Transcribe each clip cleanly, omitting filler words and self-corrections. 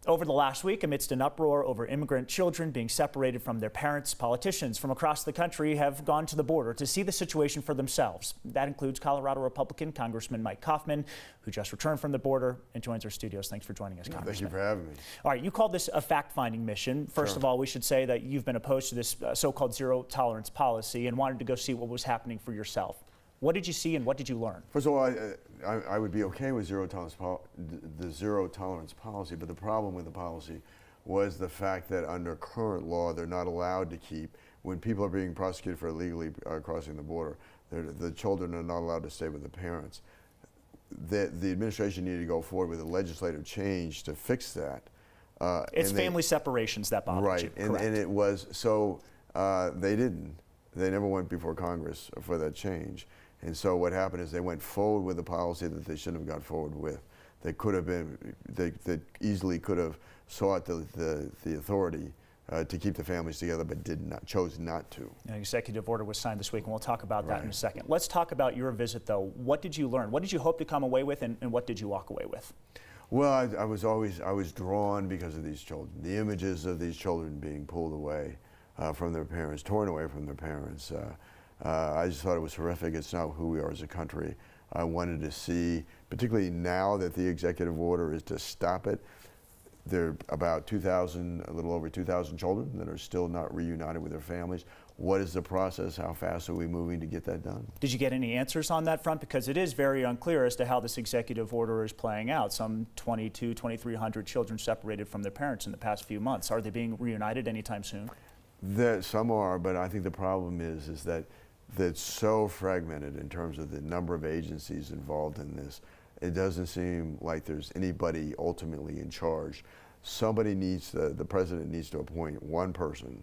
Over the last week, amidst an uproar over immigrant children being separated from their parents, politicians from across the country have gone to the border to see the situation for themselves. That includes Colorado Republican Congressman Mike Coffman, who just returned from the border and joins our studios. Thanks for joining us, Congressman. Thank you for having me. All right, you called this a fact-finding mission. First of all, we should say that you've been opposed to this so-called zero-tolerance policy and wanted to go see what was happening for yourself. What did you see and what did you learn? First of all, I would be okay with the zero tolerance policy, but the problem with the policy was the fact that under current law, they're not allowed to keep, when people are being prosecuted for illegally crossing the border, the children are not allowed to stay with the parents. The administration needed to go forward with a legislative change to fix that. It's family separations that bothered you, correct. And it was, so they didn't. They never went before Congress for that change. And so what happened is they went forward with a policy that they shouldn't have gone forward with. They could have been, they easily could have sought the authority to keep the families together, but chose not to. An executive order was signed this week, and we'll talk about that in a second. Let's talk about your visit, though. What did you learn? What did you hope to come away with, and what did you walk away with? Well, I was drawn because of these children. The images of these children being pulled away from their parents, torn away from their parents. I just thought it was horrific. It's not who we are as a country. I wanted to see, particularly now that the executive order is to stop it, there are about 2,000, a little over 2,000 children that are still not reunited with their families. What is the process? How fast are we moving to get that done? Did you get any answers on that front? Because it is very unclear as to how this executive order is playing out. Some 2,300 children separated from their parents in the past few months. Are they being reunited anytime soon? Some are, but I think the problem is that it's so fragmented in terms of the number of agencies involved in this. It doesn't seem like there's anybody ultimately in charge. Somebody needs the president needs to appoint one person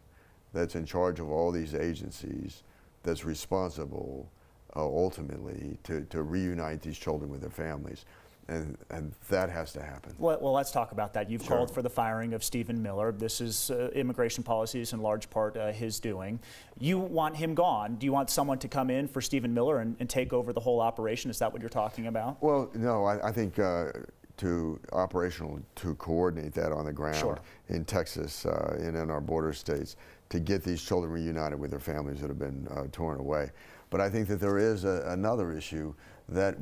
that's in charge of all these agencies, that's responsible ultimately to reunite these children with their families. And that has to happen. Well, let's talk about that. You've called for the firing of Stephen Miller. This is immigration policies in large part his doing. You want him gone. Do you want someone to come in for Stephen Miller and take over the whole operation? Is that what you're talking about? Well, no, I think to coordinate that on the ground in Texas and in our border states to get these children reunited with their families that have been torn away. But I think that there is another issue that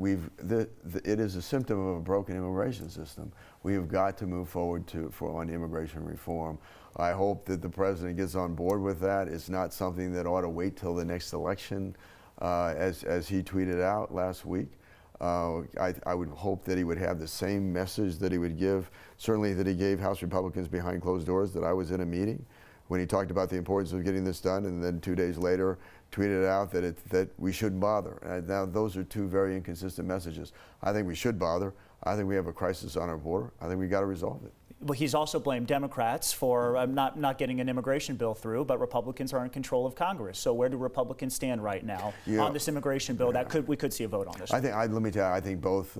it is a symptom of a broken immigration system. We have got to move forward on immigration reform. I hope that the president gets on board with that. It's not something that ought to wait till the next election, as he tweeted out last week. I would hope that he would have the same message that he would give, certainly that he gave House Republicans behind closed doors, that I was in a meeting when he talked about the importance of getting this done, and then 2 days later tweeted out that we shouldn't bother. Now those are two very inconsistent messages. I think we should bother. I think we have a crisis on our border. I think we got to resolve it. Well, he's also blamed Democrats for not getting an immigration bill through, but Republicans are in control of Congress. So where do Republicans stand right now on this immigration bill? We could see a vote on this. Let me tell you, I think both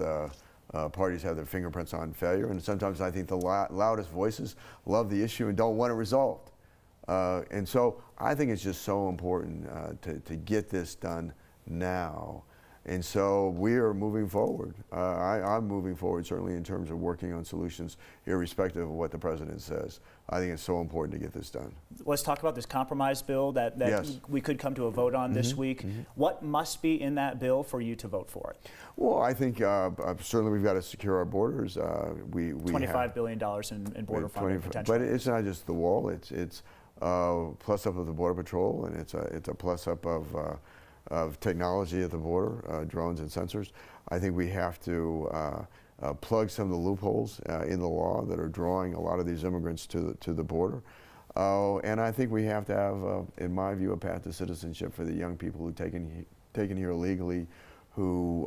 parties have their fingerprints on failure, and sometimes I think the loudest voices love the issue and don't want it resolved. And so I think it's just so important to get this done now. And so we are moving forward. I'm moving forward, certainly in terms of working on solutions, irrespective of what the president says. I think it's so important to get this done. Let's talk about this compromise bill that we could come to a vote on this week. What must be in that bill for you to vote for it? Well, I think certainly we've got to secure our borders. We $25 billion in border funding potential. But it's not just the wall. It's plus up of the Border Patrol, and it's a plus up of technology at the border, drones and sensors. I think we have to plug some of the loopholes in the law that are drawing a lot of these immigrants to the border. And I think we have to have, in my view, a path to citizenship for the young people who taken here illegally, who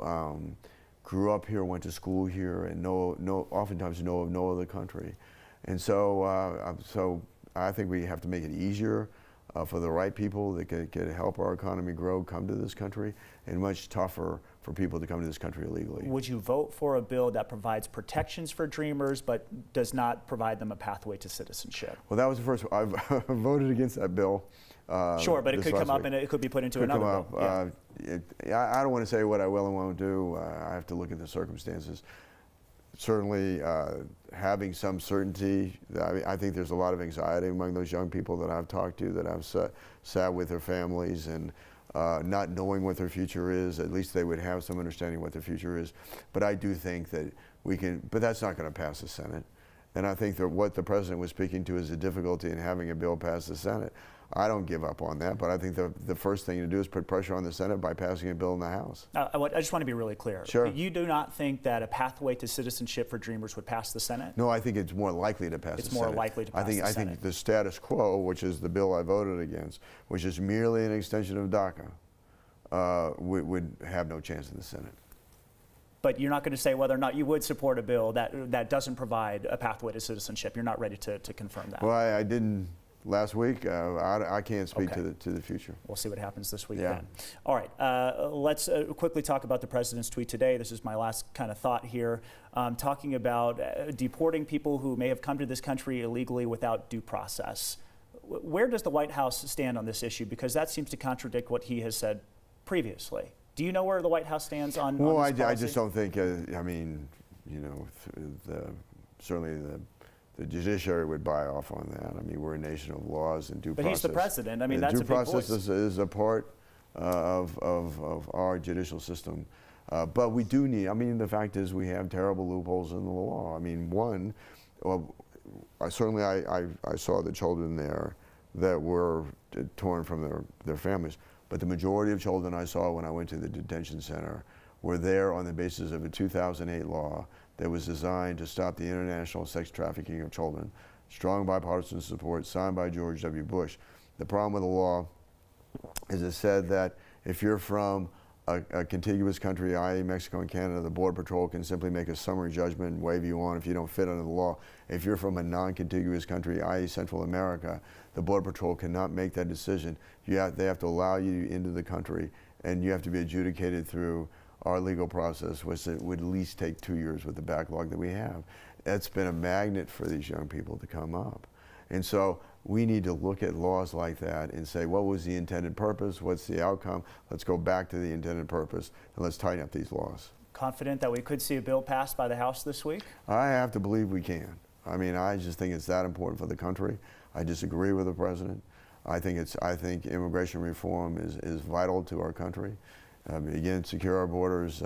grew up here, went to school here, and oftentimes know of no other country. And so I think we have to make it easier for the right people that can help our economy grow, come to this country, and much tougher for people to come to this country illegally. Would you vote for a bill that provides protections for dreamers but does not provide them a pathway to citizenship? Well, that was the first one. I voted against that bill. Sure, but it could come up and it could be put into another bill. I don't want to say what I will and won't do. I have to look at the circumstances. Certainly, having some certainty. I think there's a lot of anxiety among those young people that I've talked to, that I've sat with their families, and not knowing what their future is. At least they would have some understanding what their future is. But I do think that we can, but that's not going to pass the Senate. And I think that what the president was speaking to is the difficulty in having a bill pass the Senate. I don't give up on that, but I think the first thing to do is put pressure on the Senate by passing a bill in the House. I just want to be really clear. Sure. You do not think that a pathway to citizenship for Dreamers would pass the Senate? No, I think it's more likely to pass the Senate. It's more likely to pass the Senate. I think the status quo, which is the bill I voted against, which is merely an extension of DACA, would have no chance in the Senate. But you're not going to say whether or not you would support a bill that doesn't provide a pathway to citizenship. You're not ready to confirm that. Well, I didn't last week. I can't speak to the future. We'll see what happens this week Yeah. then. All right, let's quickly talk about the president's tweet today. This is my last kind of thought here, talking about deporting people who may have come to this country illegally without due process. Where does the White House stand on this issue? Because that seems to contradict what he has said previously. Do you know where the White House stands on Well, this policy? I just don't think, I mean, you know, certainly the judiciary would buy off on that. I mean, we're a nation of laws and due process. But he's the president. I mean, that's a big voice. Due process is a part of our judicial system. But we do need, I mean, the fact is we have terrible loopholes in the law. I mean, one, well, I saw the children there that were torn from their families. But the majority of children I saw when I went to the detention center were there on the basis of a 2008 law that was designed to stop the international sex trafficking of children. Strong bipartisan support, signed by George W. Bush. The problem with the law is it said that if you're from a contiguous country, i.e. Mexico and Canada, the Border Patrol can simply make a summary judgment and wave you on if you don't fit under the law. If you're from a non-contiguous country, i.e. Central America, the Border Patrol cannot make that decision. They have to allow you into the country, and you have to be adjudicated through our legal process, which would at least take 2 years with the backlog that we have. That's been a magnet for these young people to come up. And so we need to look at laws like that and say, what was the intended purpose? What's the outcome? Let's go back to the intended purpose, and let's tighten up these laws. Confident that we could see a bill passed by the House this week? I have to believe we can. I mean, I just think it's that important for the country. I disagree with the president. I think immigration reform is vital to our country. Again, secure our borders,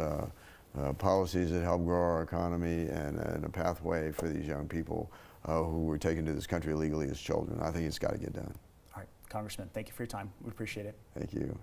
policies that help grow our economy, and a pathway for these young people who were taken to this country illegally as children. I think it's got to get done. All right, Congressman, thank you for your time. We appreciate it. Thank you.